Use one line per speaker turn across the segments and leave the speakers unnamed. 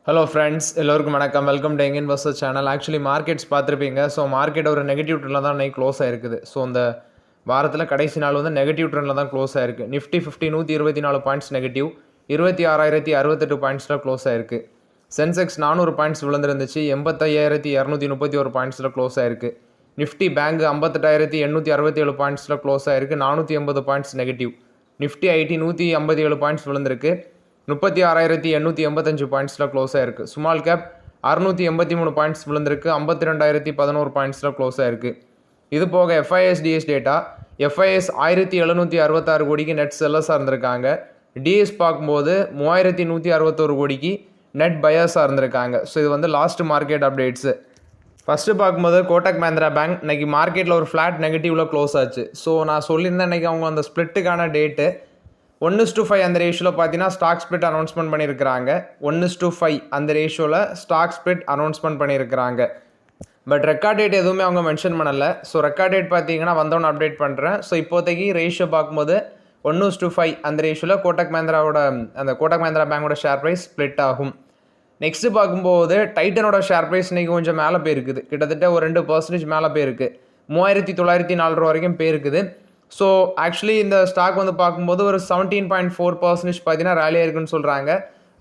Hello friends, எல்லோருக்கும் வணக்கம். Welcome to young investor channel. Actually markets பார்த்துருப்பீங்க. ஸோ மார்க்கெட் ஒரு நெகட்டிவ் ட்ரெண்டில் தான் இன்னைக்கு க்ளோஸ் ஆயிருக்குது. ஸோ இந்த வாரத்தில் கடைசி நாள் வந்து நெகட்டிவ் ட்ரெண்டில் தான் க்ளோஸ் ஆயிருக்கு. நிஃப்டி 50 124 பாயிண்ட்ஸ் நெகட்டிவ், 26,068 பாயிண்ட்ஸில் க்ளோஸ் ஆயிருக்கு. சென்செக்ஸ் 400 பாயிண்ட்ஸ் விழுந்துருந்துச்சு, 85,231 பாயிண்ட்ஸில் க்ளோஸ் ஆயிருக்கு. நிஃப்டி பேங்க் 58,867 பாயிண்ட்ஸில் க்ளோஸ் ஆயிருக்கு, 480 points negative. Nifty IT 157 points விழுந்திருக்கு, 36,885 பாயிண்ட்ஸில் க்ளோஸ் ஆயிருக்கு. ஸ்மால் கேப் 683 பாயிண்ட்ஸ் விழுந்திருக்கு, 52,011 பாயிண்ட்ஸில் க்ளோஸ் ஆயிருக்கு. இது போக FIS/DS டேட்டா, FIS 1,766 கோடிக்கு நெட் செல்லர்ஸாக இருந்திருக்காங்க. டிஎஸ் பார்க்கும்போது 3,161 கோடிக்கு நெட் பையர்ஸாக இருந்திருக்காங்க. ஸோ இது வந்து லாஸ்ட் மார்க்கெட் அப்டேட்ஸு. ஃபஸ்ட்டு பார்க்கும்போது கோட்டக் மஹிந்திரா பேங்க் இன்றைக்கி மார்க்கெட்டில் ஒரு ஃப்ளாட் நெகட்டிவில் க்ளோஸ் ஆச்சு. ஸோ நான் சொல்லியிருந்தேன் இன்றைக்கி அவங்க அந்த ஸ்ப்ளிட்டுக்கான டேட்டு 1:5 அந்த ரேஷியோவில் பார்த்தீங்கன்னா ஸ்டாக் ஸ்பிளிட் அனௌன்ஸ்மெண்ட் பண்ணியிருக்கிறாங்க. 1:5 அந்த ரேஷியோவில் ஸ்டாக் ஸ்பிளிட் அனௌன்ஸ்மெண்ட் பண்ணியிருக்கிறாங்க. பட் ரெக்கார்ட் டேட் எதுவுமே அவங்க மென்ஷன் பண்ணலை. ஸோ ரெக்கார்ட் டேட் பார்த்தீங்கன்னா வந்தோன்னு அப்டேட் பண்ணுறேன். ஸோ இப்போதைக்கு ரேஷியோ பார்க்கும்போது 1:5 அந்த ரேஷியோவில் கோட்டக் மஹிந்திரா பேங்கோட ஷேர் ப்ரைஸ் ஸ்ப்ளிட் ஆகும். நெக்ஸ்ட்டு பார்க்கும்போது டைட்டனோட ஷேர் ப்ரைஸ் இன்றைக்கி கொஞ்சம் மேலே போயிருக்குது. கிட்டத்தட்ட ஒரு 2% மேலே போயிருக்கு. 3,904 வரைக்கும் போயிருக்குது. ஸோ ஆக்சுவலி இந்த ஸ்டாக் வந்து பார்க்கும்போது ஒரு 17.4% பார்த்தீங்கன்னா ரேலி ஆயிருக்குன்னு சொல்கிறாங்க.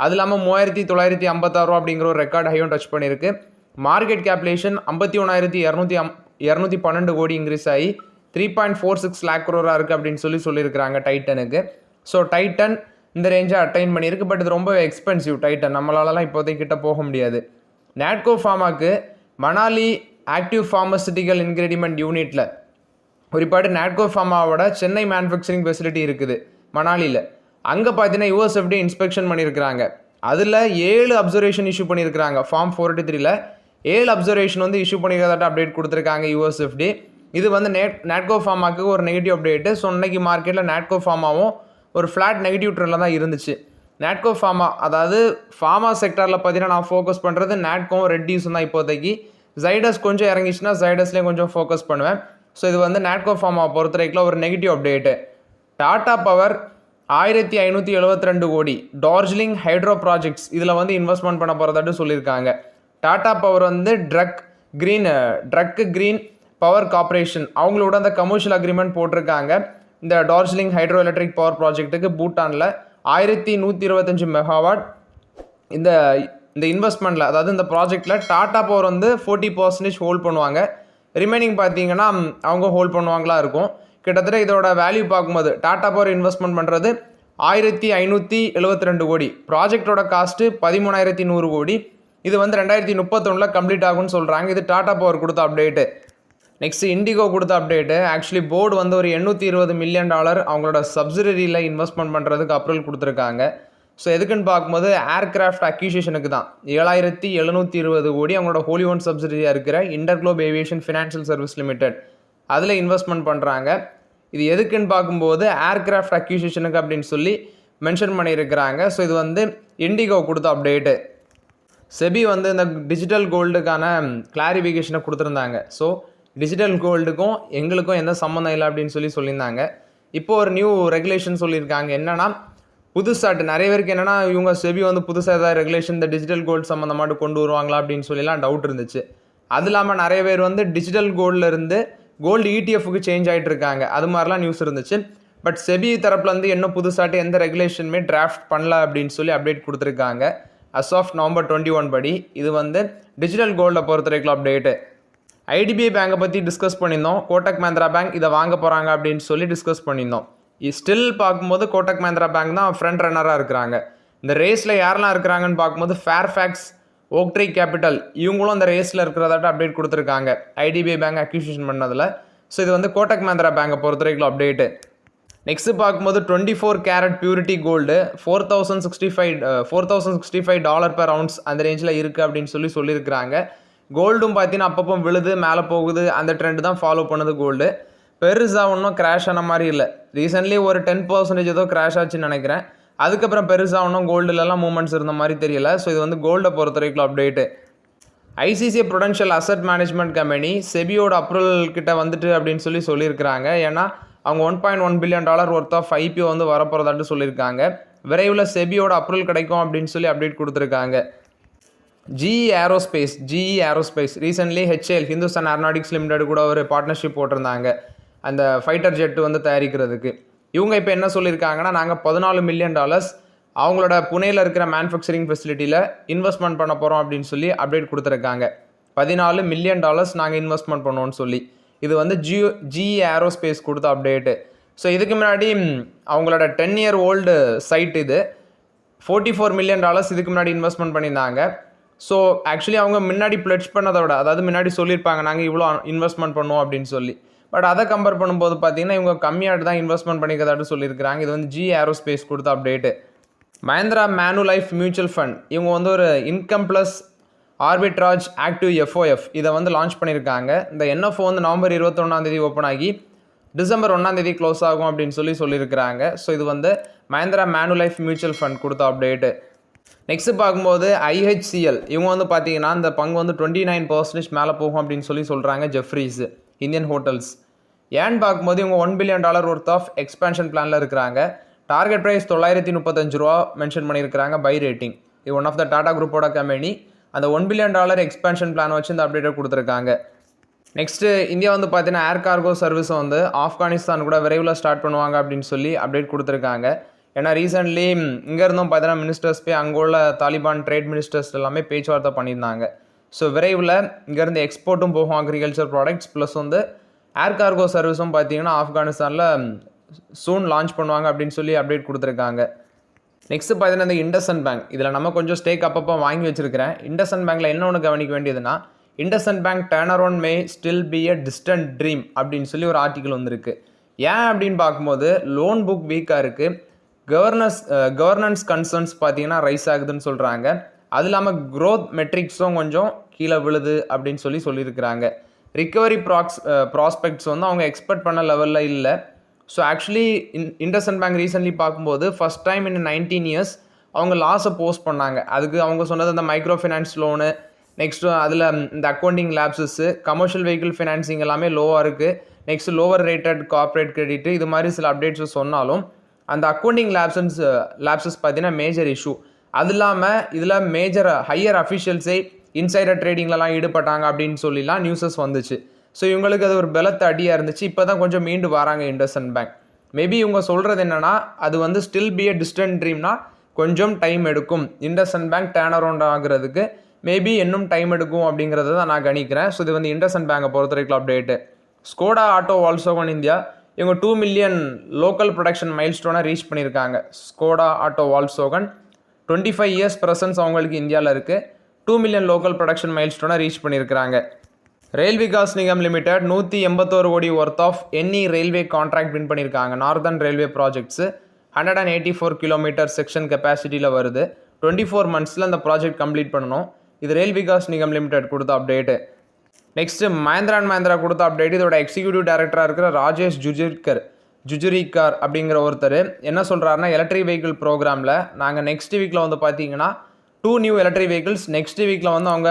அது இல்லாமல் 3,956 அப்படிங்கிற ஒரு ரெக்கார்ட் ஹையும் டச் பண்ணியிருக்கு. மார்க்கெட் கேப்லேஷன் 51,212 கோடி இன்க்ரீஸ் ஆகி 3.46 lakh crore இருக்குது அப்படின்னு சொல்லியிருக்கிறாங்க டைட்டனுக்கு. ஸோ டைட்டன் இந்த ரேஞ்சை அட்டைன் பண்ணியிருக்கு. பட் இது ரொம்ப எக்ஸ்பென்சிவ் டைட்டன், நம்மளாலலாம் இப்போதைக்கு கிட்ட போக முடியாது. நாட்கோ ஃபார்மாக்கு மணாலி ஆக்டிவ் ஃபார்மசூட்டிக்கல் இன்கிரீடியன்ட் யூனிட்டில் குறிப்பாட்டு நாட்கோ ஃபார்மாவோட சென்னை மேனுஃபேக்சரிங் ஃபெசிலிட்டி இருக்குது மணாலியில். அங்கே பார்த்தீங்கன்னா USFDA இன்ஸ்பெக்ஷன் பண்ணியிருக்கிறாங்க. அதில் 7 அப்சர்வேஷன் இஷ்யூ பண்ணியிருக்கிறாங்க. ஃபார்ம் 483ல் 7 அப்சர்வேஷன் வந்து இஷ்யூ பண்ணிக்கிறதாட்ட அப்டேட் கொடுத்துருக்காங்க USFDA. இது வந்து நாட்கோ ஃபார்மாக்கு ஒரு நெகட்டிவ் அப்டேட்டு. ஸோ இன்னைக்கு மார்க்கெட்டில் நாட்கோ ஃபார்மாவும் ஒரு ஃப்ளாட் நெகட்டிவ் ட்ரெண்டில் தான் இருந்துச்சு. நாட்கோ ஃபார்மா, அதாவது ஃபார்மா செக்டரில் பார்த்தீங்கன்னா நான் ஃபோக்கஸ் பண்ணுறது நாட்கோவும் ரெட்டிஸும் தான் இப்போதைக்கு. ஜைடஸ் கொஞ்சம் இறங்கிச்சுன்னா ஜைடஸ்லேயும் கொஞ்சம் ஃபோக்கஸ் பண்ணுவேன். ஸோ இது வந்து நாட்கோ ஃபார்மா பொறுத்த வரைக்கும் ஒரு நெகட்டிவ் அப்டேட்டு. டாடா பவர் 1,572 கோடி டார்ஜிலிங் ஹைட்ரோ ப்ராஜெக்ட்ஸ் இதில் வந்து இன்வெஸ்ட்மெண்ட் பண்ண போகிறதாட்டு சொல்லியிருக்காங்க. டாடா பவர் வந்து ட்ரக் கிரீன் பவர் கார்பரேஷன் அவங்களோட அந்த கமர்ஷியல் அக்ரிமெண்ட் போட்டிருக்காங்க. இந்த டார்ஜிலிங் ஹைட்ரோ எலக்ட்ரிக் பவர் ப்ராஜெக்ட்டுக்கு பூட்டானில் 1,125 மெகாவாட் இந்த இன்வெஸ்ட்மெண்ட்டில், அதாவது இந்த ப்ராஜெக்டில் டாடா பவர் வந்து 40% ஹோல்ட் பண்ணுவாங்க. ரிமைனிங் பார்த்தீங்கன்னா அவங்க ஹோல்ட் பண்ணுவாங்களா இருக்கும். கிட்டத்தட்ட இதோட வேல்யூ பார்க்கும்போது டாடா பவர் இன்வெஸ்ட்மெண்ட் பண்ணுறது 1,572 கோடி. ப்ராஜெக்டோட காஸ்ட்டு 13,100 கோடி. இது வந்து 2031 கம்ப்ளீட் ஆகும்னு சொல்கிறாங்க. இது டாடா பவர் கொடுத்த அப்டேட்டு. நெக்ஸ்ட் இண்டிகோ கொடுத்த அப்டேட்டு. ஆக்சுவலி போர்டு வந்து ஒரு $820 மில்லியன் அவங்களோட சப்சிடரியில் இன்வெஸ்ட்மெண்ட் பண்ணுறதுக்கு அப்ரூவல் கொடுத்துருக்காங்க. ஸோ எதுக்குன்னு பார்க்கும்போது ஏர்கிராஃப்ட் அக்யூசிஷனுக்கு தான் 7,720 கோடி அவங்களோட ஹோலி ஓன் சப்சிடரியாக இருக்கிற InterGlobe aviation financial service limited அதில் இன்வெஸ்ட்மெண்ட் பண்ணுறாங்க. இது எதுக்குன்னு பார்க்கும்போது ஏர்கிராஃப்ட் அக்யூசிஷனுக்கு அப்படின்னு சொல்லி மென்ஷன் பண்ணியிருக்கிறாங்க. ஸோ இது வந்து இண்டிகோ கொடுத்த அப்டேட்டு. செபி வந்து இந்த டிஜிட்டல் கோல்டுக்கான கிளாரிஃபிகேஷனை கொடுத்துருந்தாங்க. ஸோ டிஜிட்டல் கோல்டுக்கும் எங்களுக்கும் எந்த சம்மந்தம் இல்லை அப்படின்னு சொல்லியிருந்தாங்க. இப்போது ஒரு நியூ ரெகுலேஷன் சொல்லியிருக்காங்க. என்னென்னா புதுசாட்டு நிறைய பேருக்கு என்னென்னா இவங்க செபி வந்து புதுசாக ஏதாவது ரெகுலேஷன் இந்த டிஜிட்டல் கோல்டு சம்மந்தமாட்டு கொண்டு வருவாங்களா அப்படின்னு சொல்லிலாம் டவுட் இருந்துச்சு. அது இல்லாமல் நிறைய பேர் வந்து டிஜிட்டல் கோல்டில் இருந்து கோல்டு ETFக்கு சேஞ்ச் ஆகிட்டு இருக்காங்க. அது மாதிரிலாம் நியூஸ் இருந்துச்சு. பட் செபி தரப்புலேருந்து என்ன புதுசாட்டு எந்த ரெகுலேஷனுமே டிராஃப்ட் பண்ணல அப்படின்னு சொல்லி அப்டேட் கொடுத்துருக்காங்க. அஸ் ஆஃப் November 21 படி இது வந்து டிஜிட்டல் கோல்டை பொறுத்த வரைக்கும் அப்டேட்டு. IDBI பேங்கை பற்றி டிஸ்கஸ் பண்ணியிருந்தோம். கோட்டக் மஹிந்திரா பேங்க் இதை வாங்க போகிறாங்க அப்படின்னு சொல்லி டிஸ்கஸ் பண்ணியிருந்தோம். ஸ்டில் பார்க்கும்போது கோட்டக் மஹிந்திரா பேங்க் தான் ஃப்ரண்ட் ரன்னராக இருக்கிறாங்க. இந்த ரேஸில் யாரெல்லாம் இருக்கிறாங்கன்னு பார்க்கும்போது ஃபேர்ஃபேக்ஸ், ஓக்ட்ரி கேபிட்டல் இவங்களும் அந்த ரேஸில் இருக்கிறதாட்ட அப்டேட் கொடுத்துருக்காங்க IDBI பேங்க் அக்யூசிஷன் பண்ணதில். ஸோ இது வந்து கோட்டக் மஹிந்திரா பேங்கை பொறுத்த வரைக்கும் அப்டேட்டு. நெக்ஸ்ட்டு பார்க்கும்போது 24 carat purity gold $4,065 per ounce அந்த ரேஞ்சில் இருக்குது அப்படின்னு சொல்லியிருக்கிறாங்க. கோல்டும் பார்த்தீங்கன்னா அப்பப்போ விழுது மேலே போகுது, அந்த ட்ரெண்ட் தான் ஃபாலோ பண்ணுது கோல்டு. பெருசாக ஒன்றும் கிராஷ் ஆன மாதிரி இல்லை. ரீசெண்ட்லி ஒரு 10% ஏதோ கிராஷ் ஆச்சுன்னு நினைக்கிறேன். அதுக்கப்புறம் பெருசாக ஒன்றும் கோல்டுலலாம் மூவ்மெண்ட்ஸ் இருந்த மாதிரி தெரியல. ஸோ இது வந்து கோல்டை பொறுத்த வரைக்கும் update. ICICI prudential asset management company செபியோட அப்ரூவல் கிட்ட வந்துட்டு அப்படின்னு சொல்லியிருக்கிறாங்க. ஏன்னா அவங்க $1.1 பில்லியன் ஒர்த் ஆஃப் IPO வந்து வரப்போகிறதாட்டு சொல்லியிருக்காங்க. விரைவில் செபியோட அப்ரூவல் கிடைக்கும் அப்படின்னு சொல்லி அப்டேட் கொடுத்துருக்காங்க. GE aerospace recently HAL Hindustan aeronautics limited கூட ஒரு பார்ட்னர்ஷிப் போட்டிருந்தாங்க அந்த ஃபைட்டர் ஜெட் வந்து தயாரிக்கிறதுக்கு. இவங்க இப்போ என்ன சொல்லியிருக்காங்கன்னா, நாங்கள் $14 மில்லியன் அவங்களோட புனேயில் இருக்கிற மேனுஃபேக்சரிங் ஃபெசிலிட்டியில் இன்வெஸ்ட்மெண்ட் பண்ண போகிறோம் அப்படின்னு சொல்லி அப்டேட் கொடுத்துருக்காங்க. $14 மில்லியன் நாங்கள் இன்வெஸ்ட்மெண்ட் பண்ணுவோம்னு சொல்லி. இது வந்து GE ஏரோஸ்பேஸ் கொடுத்த அப்டேட்டு. ஸோ இதுக்கு முன்னாடி அவங்களோட 10 year ஓல்டு சைட் இது. $44 மில்லியன் இதுக்கு முன்னாடி இன்வெஸ்ட்மெண்ட் பண்ணியிருந்தாங்க. ஸோ ஆக்சுவலி அவங்க முன்னாடி பிளட்ஜ் பண்ணதை விட, அதாவது முன்னாடி சொல்லியிருப்பாங்க நாங்கள் இவ்வளோ இன்வெஸ்ட்மெண்ட் பண்ணுவோம் அப்படின்னு சொல்லி. பட் அதை கம்பேர் பண்ணும்போது பார்த்தீங்கன்னா இவங்க கம்மியாக தான் இன்வெஸ்ட்மெண்ட் பண்ணிக்கிறதாட்டு சொல்லியிருக்காங்க. இது வந்து GE ஏரோஸ்பேஸ் கொடுத்த அப்டேட்டு. மஹேந்திரா மேனுலைஃப் மியூச்சுவல் ஃபண்ட் இவங்க வந்து ஒரு income plus arbitrage active FOF இதை வந்து லான்ச் பண்ணியிருக்காங்க. இந்த NFO வந்து நவம்பர் 21 ஓப்பன் ஆகி டிசம்பர் 1 க்ளோஸ் ஆகும் அப்படின்னு சொல்லியிருக்கிறாங்க. ஸோ இது வந்து மஹேந்திரா மேனுலைஃப் மியூச்சுவல் ஃபண்ட் கொடுத்த அப்டேட்டு. நெக்ஸ்ட்டு பார்க்கும்போது IHCL இவங்க வந்து பார்த்தீங்கன்னா இந்த பங்கு வந்து 29% மேலே போகும் அப்படின்னு சொல்கிறாங்க ஜெஃப்ரீஸ் இந்தியன் ஹோட்டல்ஸ். ஏன்னு பார்க்கும்போது இவங்க $1 பில்லியன் ஒர்த் ஆஃப் எக்ஸ்பேன்ஷன் பிளானில் இருக்கிறாங்க. டார்கெட் ப்ரைஸ் $935 மென்ஷன் பண்ணியிருக்கிறாங்க. Buy rating. இது ஒன் ஆஃப் த டாடா குரூப்போட கம்பெனி. அந்த $1 பில்லியன் எக்ஸ்பேன்ஷன் பிளான் வச்சு இந்த அப்டேட்டை கொடுத்துருக்காங்க. நெக்ஸ்ட்டு இந்தியா வந்து பார்த்தீங்கன்னா ஏர் கார்கோ சர்வீஸை வந்து ஆப்கானிஸ்தான் கூட விரைவில் ஸ்டார்ட் பண்ணுவாங்க அப்படின்னு சொல்லி அப்டேட் கொடுத்துருக்காங்க. ஏன்னா ரீசெண்ட்லி இங்கே இருந்தும் பார்த்தீங்கன்னா மினிஸ்டர்ஸ் போய் அங்கே உள்ள தாலிபான் ட்ரேட் மினிஸ்டர்ஸ் எல்லாமே பேச்சுவார்த்தை பண்ணியிருந்தாங்க. ஸோ விரைவில் இங்கேருந்து எக்ஸ்போர்ட்டும் போகும் அக்ரிகல்ச்சர் ப்ராடக்ட்ஸ் ப்ளஸ் வந்து ஏர் கார்கோ சர்வீஸும் பார்த்தீங்கன்னா ஆப்கானிஸ்தானில் சூன் லான்ச் பண்ணுவாங்க அப்படின்னு சொல்லி அப்டேட் கொடுத்துருக்காங்க. நெக்ஸ்ட்டு பார்த்தீங்கன்னா இந்த இண்டஸ்இண்ட் பேங்க் இதில் நம்ம கொஞ்சம் ஸ்டேக் அப்பப்போ வாங்கி வச்சுருக்கிறேன். இண்டஸ்இண்ட் பேங்க்கில் என்ன ஒன்று கவனிக்க வேண்டியதுன்னா, IndusInd bank turn around may still be a distant dream அப்படின்னு சொல்லி ஒரு ஆர்டிக்கல் வந்திருக்கு. ஏன் அப்படின்னு பார்க்கும்போது லோன் புக் வீக்காக இருக்குது. கவர்னன்ஸ் கன்சர்ன்ஸ் பார்த்தீங்கன்னா ரைஸ் ஆகுதுன்னு சொல்கிறாங்க. அது இல்லாமல் க்ரோத் மெட்ரிக்ஸும் கொஞ்சம் கீழே விழுது அப்படின்னு சொல்லியிருக்கிறாங்க. ரிக்கவரி ப்ராஸ்பெக்ட்ஸ் வந்து அவங்க எக்ஸ்பெக்ட் பண்ண லெவலில் இல்லை. So actually IndusInd bank recently பார்க்கும்போது ஃபஸ்ட் டைம் இன் 19 years அவங்க லாஸை போஸ்ட் பண்ணாங்க. அதுக்கு அவங்க சொன்னது அந்த மைக்ரோ ஃபினான்ஸ் லோனு, நெக்ஸ்ட்டு அதில் இந்த அக்கௌண்டிங் லேப்ஸஸ்ஸு, கமர்ஷியல் வெஹிக்கிள் ஃபினான்சிங் எல்லாமே லோவாக இருக்குது. Next lower rated corporate credit இது மாதிரி சில அப்டேட்ஸ் சொன்னாலும் அந்த அக்கௌண்டிங் லேப்ஸஸ் பார்த்தீங்கன்னா மேஜர் இஷ்யூ. அது இல்லாமல் இதில் மேஜர் ஹையர் அஃபிஷியல்ஸே இன்சைடர் ட்ரேடிங்லலாம் ஈடுபட்டாங்க அப்படின்னு சொல்லிலாம் நியூஸஸ் வந்துச்சு. ஸோ இவங்களுக்கு அது ஒரு பலத்த அடியாக இருந்துச்சு. இப்போ தான் கொஞ்சம் மீண்டு வராங்க இண்டஸ்இண்ட் பேங்க். மேபி இவங்க சொல்கிறது என்னென்னா, அது வந்து ஸ்டில் பி எ டிஸ்டன்ட் ட்ரீம்னா கொஞ்சம் டைம் எடுக்கும். இண்டஸ்இண்ட் பேங்க் டேர்ன் அரவுண்ட் ஆகுறதுக்கு மேபி இன்னும் டைம் எடுக்கும் அப்படிங்கிறத தான் நான் கணிக்கிறேன். ஸோ இது வந்து இண்டஸ்இண்ட் பேங்கை பொறுத்த வரைக்கும் update. Skoda auto Volkswagen India இவங்க 2 மில்லியன் லோக்கல் ப்ரொடக்ஷன் மைல்ஸ்டோனை ரீச் பண்ணியிருக்காங்க. Skoda auto Volkswagen 25 years presence அவங்களுக்கு இந்தியாவில் இருக்குது. 2 மில்லியன் லோக்கல் ப்ரொடக்ஷன் மைல்ஸ்டோனை ரீச் பண்ணியிருக்கிறாங்க. Rail Vikas Nigam limited 181 crore worth of railway contract win பண்ணியிருக்காங்க. Northern railway projects 184 kilometre section கெப்பாசிட்டியில் வருது. 24 monthsல அந்த ப்ராஜெக்ட் கம்ப்ளீட் பண்ணணும். இது ரயில் விகாஸ் நிகம் லிமிடெட் கொடுத்த update. Next Mahindra and Mahindra கொடுத்த அப்டேட். இதோட எக்ஸிக்யூட்டிவ் டைரக்டராக இருக்கிற ராஜேஷ் ஜுஜுரிக்கார் அப்படிங்கிற ஒருத்தர் என்ன சொல்கிறாருன்னா, எலக்ட்ரிக் வெஹிக்கிள் ப்ரோக்ராமில் நாங்கள் நெக்ஸ்ட் வீக்கில் வந்து பார்த்தீங்கன்னா 2 நியூ எலக்ட்ரிக் வெஹிக்கிள்ஸ் நெக்ஸ்ட் வீக்கில் வந்து அவங்க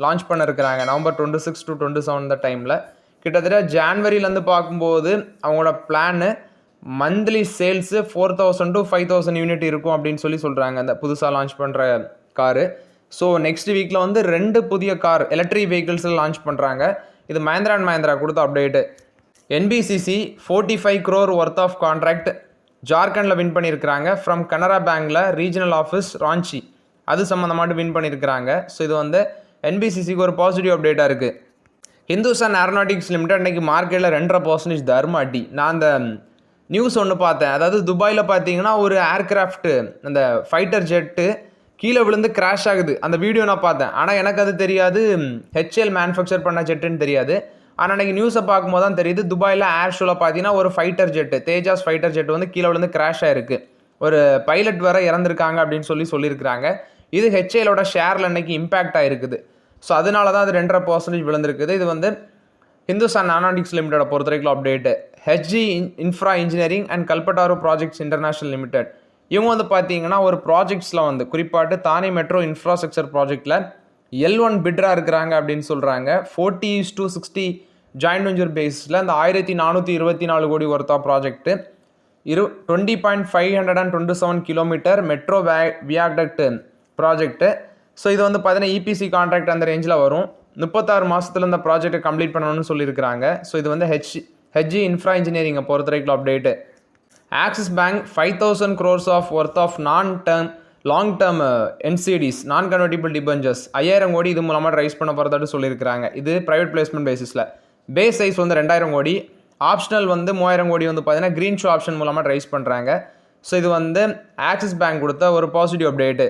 லான்ச் பண்ண இருக்கிறாங்க. நவம்பர் 26 to 27 இந்த டைமில். கிட்டத்தட்ட ஜான்வரியிலேருந்து பார்க்கும்போது அவங்களோட plan monthly sales 4,000 to 5,000 unit இருக்கும் அப்படின்னு சொல்கிறாங்க அந்த புதுசாக லான்ச் பண்ணுற காரு. ஸோ நெக்ஸ்ட் வீக்கில் வந்து 2 புதிய கார் எலக்ட்ரிக் வெஹிக்கிள்ஸில் லான்ச் பண்ணுறாங்க. இது மஹேந்திரா அண்ட் மஹேந்திரா கொடுத்த update. NBCC 45 crore worth of contract ஜார்க்கண்டில் வின் பண்ணியிருக்கிறாங்க. ஃப்ரம் கனரா பேங்கில் ரீஜனல் ஆஃபீஸ் ராஞ்சி அது சம்மந்தமாட்டு வின் பண்ணியிருக்கிறாங்க. ஸோ இது வந்து NBCCக்கு ஒரு பாசிட்டிவ் அப்டேட்டாக இருக்குது. ஹிந்துஸ்தான் ஏரோநாட்டிக்ஸ் லிமிடெட் இன்றைக்கி மார்க்கெட்டில் 2.5% தர்ம அடி. நான் அந்த நியூஸ் ஒன்று பார்த்தேன். அதாவது துபாயில் பார்த்தீங்கன்னா ஒரு ஏர்கிராஃப்ட்டு அந்த ஃபைட்டர் ஜெட்டு கீழே விழுந்து கிராஷ் ஆகுது. அந்த வீடியோ நான் பார்த்தேன். ஆனால் எனக்கு அது தெரியாது HAL மேனுஃபேக்சர் பண்ண ஜெட்டுன்னு தெரியாது. ஆனால் அன்றைக்கி நியூஸை பார்க்கும்போது தான் தெரியுது துபாயில் ஏர் ஷோவில் பார்த்தீங்கன்னா ஒரு fighter jet Tejas fighter jet வந்து கீழே விழுந்து கிராஷ் ஆகிருக்கு. ஒரு பைலட் வேறு இறந்துருக்காங்க அப்படின்னு சொல்லியிருக்கிறாங்க. இது HALோட ஷேரில் அன்றைக்கி இம்பேக்ட் ஆகிருக்குது. ஸோ அதனால தான் அது 2.5% விழுந்திருக்குது. இது வந்து ஹிந்துஸ்தான் ஏரோநாட்டிக்ஸ் லிமிடெடை பொறுத்த வரைக்கும் update. HG infra engineering and Kalpataru projects international limited இவங்க வந்து பார்த்தீங்கன்னா ஒரு ப்ராஜெக்ட்ஸில் வந்து குறிப்பாட்டு தானே மெட்ரோ இன்ஃப்ராஸ்ட்ரக்சர் ப்ராஜெக்டில் L1 பிட்ராக இருக்கிறாங்க அப்படின்னு சொல்கிறாங்க. 40:60 ஜாயின்ட் வெஞ்சர் பேஸில் அந்த 1,424 கோடி ஒர்த்தா project 20.527 kilometre metro viaduct project so இது வந்து பார்த்தீங்கன்னா இபிசி கான்ட்ராக்ட் அந்த ரேஞ்சில் வரும். 36 மாதத்தில் இந்த ப்ராஜெக்ட்டை கம்ப்ளீட் பண்ணணும்னு சொல்லியிருக்கிறாங்க. ஸோ இது வந்து ஹெச்ஜி இன்ஃப்ரா இன்ஜினியரிங்கை பொறுத்த வரைக்கும் update. Axis bank 5,000 crores of worth of long term NCDs non convertible debentures 5,000 கோடி இது மூலமாக ரைஸ் பண்ண போகிறதாட்டு சொல்லியிருக்கிறாங்க. இது ப்ரைவேட் பிளேஸ்மெண்ட் பேசிஸில். பேஸ் சைஸ் வந்து 2,000 கோடி, ஆப்ஷனல் வந்து 3,000 கோடி வந்து பார்த்தீங்கன்னா க்ரீன் ஷோ ஆப்ஷன் மூலமாக ரைஸ் பண்ணுறாங்க. ஸோ இது வந்து ஆக்சிஸ் பேங்க் கொடுத்த ஒரு பாசிட்டிவ் அப்டேட்டு.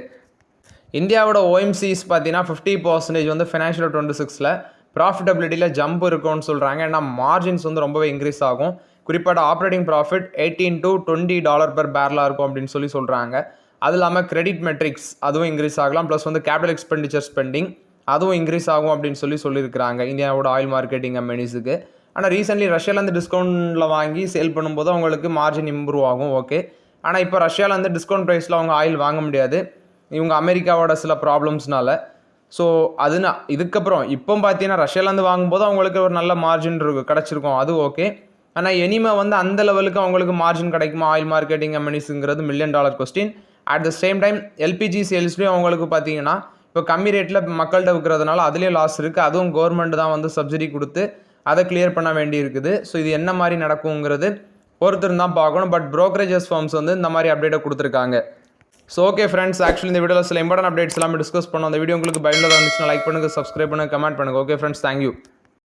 இந்தியாவோட ஓஎம்சிஸ் பார்த்தீங்கன்னா 50% வந்து ஃபினான்ஷியல் 26ல் ப்ராஃபிட்டபிலிட்டியில் ஜம்ப் இருக்கும்னு சொல்கிறாங்க. ஏன்னா மார்ஜின்ஸ் வந்து ரொம்பவே இன்க்ரீஸ் ஆகும். குறிப்பாக ஆப்ரேட்டிங் ப்ராஃபிட் $18 to $20 per பேரலாக இருக்கும் அப்படின்னு சொல்கிறாங்க. அது இல்லாமல் கிரெடிட் மெட்ரிக்ஸ் அதுவும் இன்க்ரீஸ் ஆகலாம். ப்ளஸ் வந்து கேபிட்டல் எக்ஸ்பெண்டிச்சர் ஸ்பெண்டிங் அதுவும் இன்க்ரீஸ் ஆகும் அப்படின்னு சொல்லியிருக்கிறாங்க இந்தியாவோட ஆயில் மார்க்கெட்டிங் கம்பெனிஸுக்கு. ஆனால் ரீசென்ட்லி ரஷ்யாவிலேருந்து டிஸ்கவுண்ட்டில் வாங்கி சேல் பண்ணும்போது அவங்களுக்கு மார்ஜின் இம்ப்ரூவ் ஆகும். ஓகே, ஆனால் இப்போ ரஷ்யாவிலேருந்து டிஸ்கவுண்ட் ப்ரைஸில் அவங்க ஆயில் வாங்க முடியாது இவங்க அமெரிக்காவோட சில ப்ராப்ளம்ஸ்னால. ஸோ இதுக்கப்புறம் இப்போ பார்த்தீங்கன்னா ரஷ்யாவிலேருந்து வாங்கும்போது அவங்களுக்கு ஒரு நல்ல மார்ஜின் கிடச்சிருக்கும், அது ஓகே. ஆனால் இனிமே வந்து அந்த லெவலுக்கு அவங்களுக்கு மார்ஜின் கிடைக்குமா ஆயில் மார்க்கெட்டிங் கம்பெனிஸுங்கிறது $1 million question. At the same time LPG சேல்ஸ்லேயும் அவங்களுக்கு பார்த்தீங்கன்னா இப்போ கம்மி ரேட்டில் மக்கள்கிட்ட விற்கிறதுனால அதுலேயும் லாஸ் இருக்குது. அதுவும் கவர்மெண்ட் தான் வந்து சப்சிடி கொடுத்து அதை கிளியர் பண்ண வேண்டி இருக்குது. ஸோ இது என்ன மாதிரி நடக்குங்கிறது ஒருத்தர் தான் பார்க்கணும். பட் ப்ரோக்கரேஜஸ் ஃபார்ம்ஸ் வந்து இந்த மாதிரி அப்டேட்டை கொடுத்துருக்காங்க. ஸோ ஓகே ஃப்ரெண்ட்ஸ், ஆக்சுவலி இந்த வீடியோவில் சில இம்பார்ட்டன்ட் அப்டேட்ஸ் எல்லாமே டிஸ்கஸ் பண்ணோம். அந்த வீடியோ உங்களுக்கு பயனுள்ளதாக இருந்துச்சுன்னா லைக் பண்ணுங்கள், சப்ஸ்கிரைப் பண்ணுங்கள், கமெண்ட் பண்ணுங்கள். Okay friends, thank you.